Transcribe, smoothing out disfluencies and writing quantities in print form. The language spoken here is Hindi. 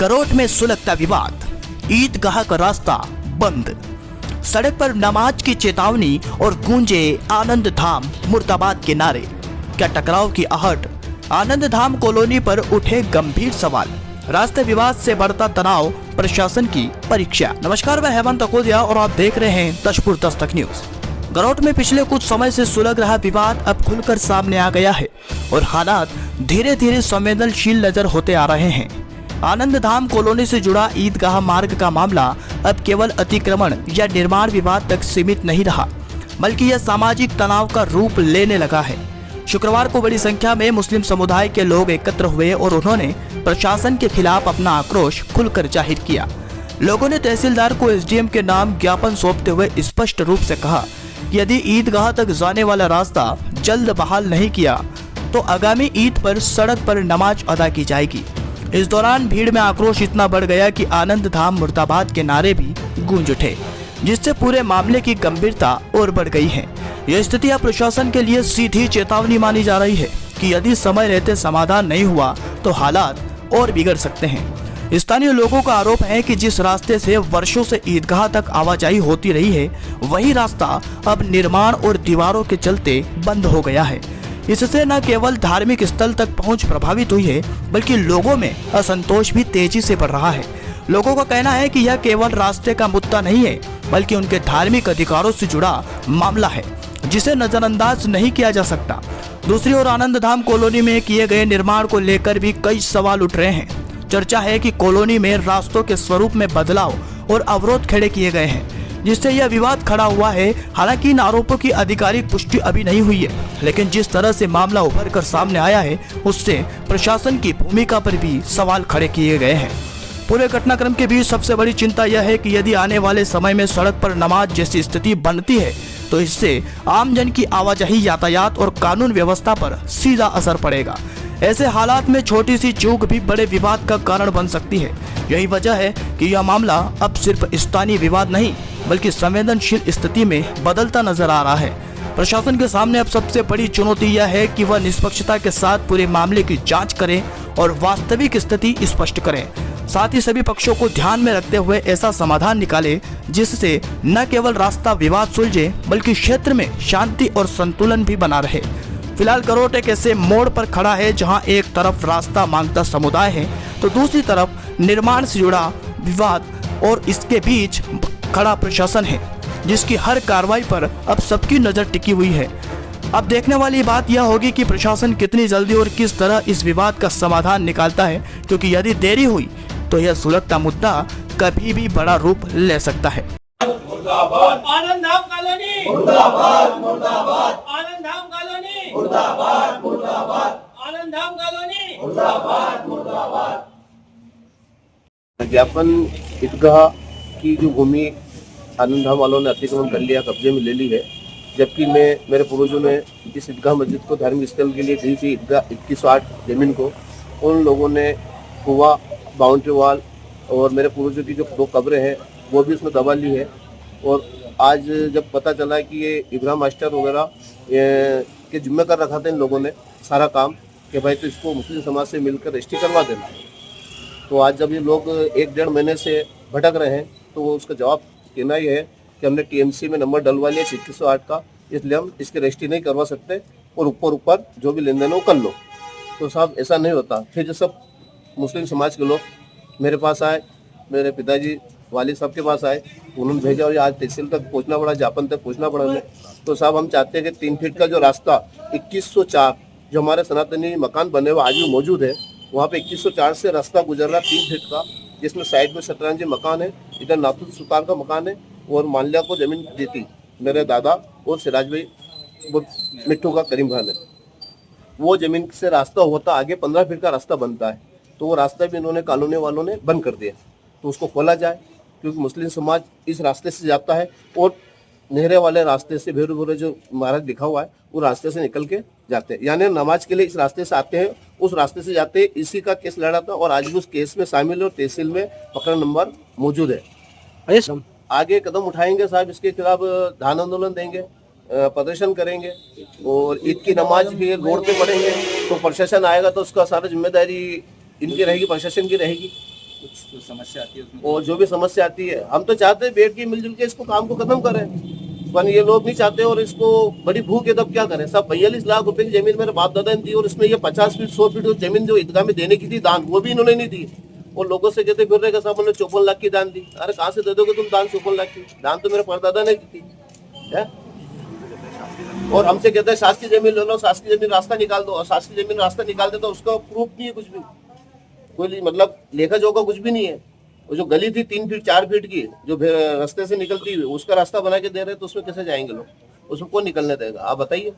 गरोठ में सुलगता विवाद, ईदगाह का रास्ता बंद, सड़क पर नमाज की चेतावनी और गूंजे आनंद धाम मुर्दाबाद के नारे। क्या टकराव की आहट, आनंद धाम कॉलोनी पर उठे गंभीर सवाल, रास्ते विवाद से बढ़ता तनाव, प्रशासन की परीक्षा। नमस्कार, मैं हेमंत अकोदिया और आप देख रहे हैं दशपुर दस्तक न्यूज। गरोठ में पिछले कुछ समय से सुलग रहा विवाद अब खुलकर सामने आ गया है और हालात धीरे धीरे संवेदनशील नजर होते आ रहे हैं। आनंद धाम कॉलोनी से जुड़ा ईदगाह मार्ग का मामला अब केवल अतिक्रमण या निर्माण विवाद तक सीमित नहीं रहा, बल्कि यह सामाजिक तनाव का रूप लेने लगा है। शुक्रवार को बड़ी संख्या में मुस्लिम समुदाय के लोग एकत्र हुए और उन्होंने प्रशासन के खिलाफ अपना आक्रोश खुलकर जाहिर किया। लोगों ने तहसीलदार को एसडीएम के नाम ज्ञापन सौंपते हुए स्पष्ट रूप से कहा कि यदि ईदगाह तक जाने वाला रास्ता जल्द बहाल नहीं किया तो आगामी ईद पर सड़क पर नमाज अदा की जाएगी। इस दौरान भीड़ में आक्रोश इतना बढ़ गया कि आनंद धाम मुर्दाबाद के नारे भी गूंज उठे, जिससे पूरे मामले की गंभीरता और बढ़ गई है। यह स्थिति अब प्रशासन के लिए सीधी चेतावनी मानी जा रही है कि यदि समय रहते समाधान नहीं हुआ तो हालात और बिगड़ सकते हैं। स्थानीय लोगों का आरोप है कि जिस रास्ते से वर्षों से ईदगाह तक आवाजाही होती रही है, वही रास्ता अब निर्माण और दीवारों के चलते बंद हो गया है। इससे न केवल धार्मिक स्थल तक पहुंच प्रभावित हुई है, बल्कि लोगों में असंतोष भी तेजी से बढ़ रहा है। लोगों का कहना है कि यह केवल रास्ते का मुद्दा नहीं है, बल्कि उनके धार्मिक अधिकारों से जुड़ा मामला है, जिसे नजरअंदाज नहीं किया जा सकता। दूसरी ओर आनंद धाम कॉलोनी में किए गए निर्माण को लेकर भी कई सवाल उठ रहे हैं। चर्चा है कि कॉलोनी में रास्तों के स्वरूप में बदलाव और अवरोध खड़े किए गए हैं, जिससे यह विवाद खड़ा हुआ है। हालांकि इन आरोपों की आधिकारिक पुष्टि अभी नहीं हुई है, लेकिन जिस तरह से मामला उभर कर सामने आया है, उससे प्रशासन की भूमिका पर भी सवाल खड़े किए गए हैं। पूरे घटनाक्रम के बीच सबसे बड़ी चिंता यह है कि यदि आने वाले समय में सड़क पर नमाज जैसी स्थिति बनती है तो इससे आमजन की आवाजाही, यातायात और कानून व्यवस्था पर सीधा असर पड़ेगा। ऐसे हालात में छोटी सी चूक भी बड़े विवाद का कारण बन सकती है। यही वजह है कि यह मामला अब सिर्फ स्थानीय विवाद नहीं, बल्कि संवेदनशील स्थिति में बदलता नजर आ रहा है। प्रशासन के सामने अब सबसे बड़ी चुनौती यह है कि वह निष्पक्षता के साथ पूरे मामले की जांच करें और वास्तविक स्थिति स्पष्ट करें। साथ ही सभी पक्षों को ध्यान में रखते हुए ऐसा समाधान निकाले जिससे न केवल रास्ता विवाद सुलझे, बल्कि क्षेत्र में शांति और संतुलन भी बना रहे। फिलहाल गरोठ एक ऐसे मोड़ पर खड़ा है जहां एक तरफ रास्ता मांगता समुदाय है तो दूसरी तरफ निर्माण से जुड़ा विवाद, और इसके बीच खड़ा प्रशासन है, जिसकी हर कार्रवाई पर अब सबकी नजर टिकी हुई है। अब देखने वाली बात यह होगी कि प्रशासन कितनी जल्दी और किस तरह इस विवाद का समाधान निकालता है, क्योंकि यदि देरी हुई तो यह सुलगता मुद्दा कभी भी बड़ा रूप ले सकता है। मुर्दाबाद आनंद धाम कॉलोनी, मुर्दाबाद मुर्दाबाद आनंद धाम कॉलोनी, मुर्दाबाद मुर्दाबाद आनंद धाम कॉलोनी, मुर्दाबाद मुर्दाबाद। ज्ञापन ईदगाह की जो भूमि आनंद धाम वालों ने अतिक्रमण कर लिया, कब्जे में ले ली है, जबकि मेरे पूर्वजों ने इस ईदगाह मस्जिद को धार्मिक स्थल के लिए दी थी। 2108 जमीन को उन लोगों ने कुआं, बाउंड्री वॉल और मेरे पूर्वजों की जो 2 कब्रें हैं वो भी उसमें दबा ली है। और आज जब पता चला कि ये इब्राहिम मास्टर वगैरह के जिम्मे कर रखा था इन लोगों ने सारा काम, कि भाई तो इसको मुस्लिम समाज से मिलकर रजिस्ट्री करवा देना, तो आज जब ये लोग 1-1.5 महीने से भटक रहे हैं तो वो उसका जवाब कहना ही है कि हमने टीएमसी में नंबर डलवा लिया 2108 का, इसलिए हम इसकी रजिस्ट्री नहीं करवा सकते और ऊपर जो भी लेन देन वो कर लो। तो साहब ऐसा नहीं होता। फिर जो सब मुस्लिम समाज के लोग मेरे पास आए, मेरे पिताजी वालिद साहब के पास आए, उन्होंने भेजा और आज तहसील तक पहुंचना पड़ा, जापन तक पहुंचना पड़ा हमें। तो साहब हम चाहते हैं कि 3 फीट का जो रास्ता 2104 जो हमारे सनातनी मकान बने हुए आज भी मौजूद है, वहाँ पे 2104 से रास्ता गुजर रहा 3 फीट का, जिसमें साइड में शतरंजी मकान है, इधर नाथुर सुल्तान का मकान है और माल्या को जमीन देती मेरे दादा और सिराज भाई वो मिट्टू का करीम खान है। वो जमीन से रास्ता होता आगे 15 फीट का रास्ता बनता है, तो वो रास्ता भी इन्होंने कॉलोनी वालों ने बंद कर दिया। तो उसको खोला जाए, क्योंकि मुस्लिम समाज इस रास्ते से जाता है और नहरे वाले रास्ते से भेरू भेरू जो महाराज लिखा हुआ है वो रास्ते से निकल के जाते हैं, यानी नमाज के लिए इस रास्ते से आते हैं, उस रास्ते से जाते हैं। इसी का केस लड़ा था और आज भी उस केस में शामिल है और तहसील में पकड़ नंबर मौजूद है। आगे कदम उठाएंगे साहब, इसके खिलाफ धान आंदोलन देंगे, प्रदर्शन करेंगे और ईद की नमाज भी रोड पे पढ़ेंगे। तो प्रशासन आएगा तो उसका सारा जिम्मेदारी इनकी रहेगी, प्रशासन की रहेगी। कुछ जो समस्या आती है उसमें और जो भी समस्या आती है हम तो चाहते हैं बैठ के मिलजुल के इसको काम को खत्म करें, पर ये लोग नहीं चाहते और इसको बड़ी भूख है, तब क्या करें। सब 42 लाख रुपए की जमीन मेरे बाप दादा ने दी और इसमें ये 50 फीट 100 फीट जमीन जो ईदगाह में देने की थी दान, वो भी इन्होंने नहीं दी। और लोगों से कहते फिर रहे कि साहब हमने 54 लाख की दान दी। अरे कहाँ से दे दोगे तुम दान 54 लाख की? दान तो मेरे परदादा ने दी थी है? और हमसे कहते हैं शासकीय जमीन ले लो, शासकीय जमीन रास्ता निकाल दो, और शासकीय जमीन रास्ता निकाल दे तो उसका प्रूफ नहीं है कुछ भी, कोई मतलब लेखा जोखा कुछ भी नहीं है। वो जो गली थी 3 फीट 4 फीट की जो रास्ते से निकलती हुई, उसका रास्ता बना के दे रहे तो उसमें कैसे जाएंगे लोग? उसमें कौन निकलने देगा? आप बताइए।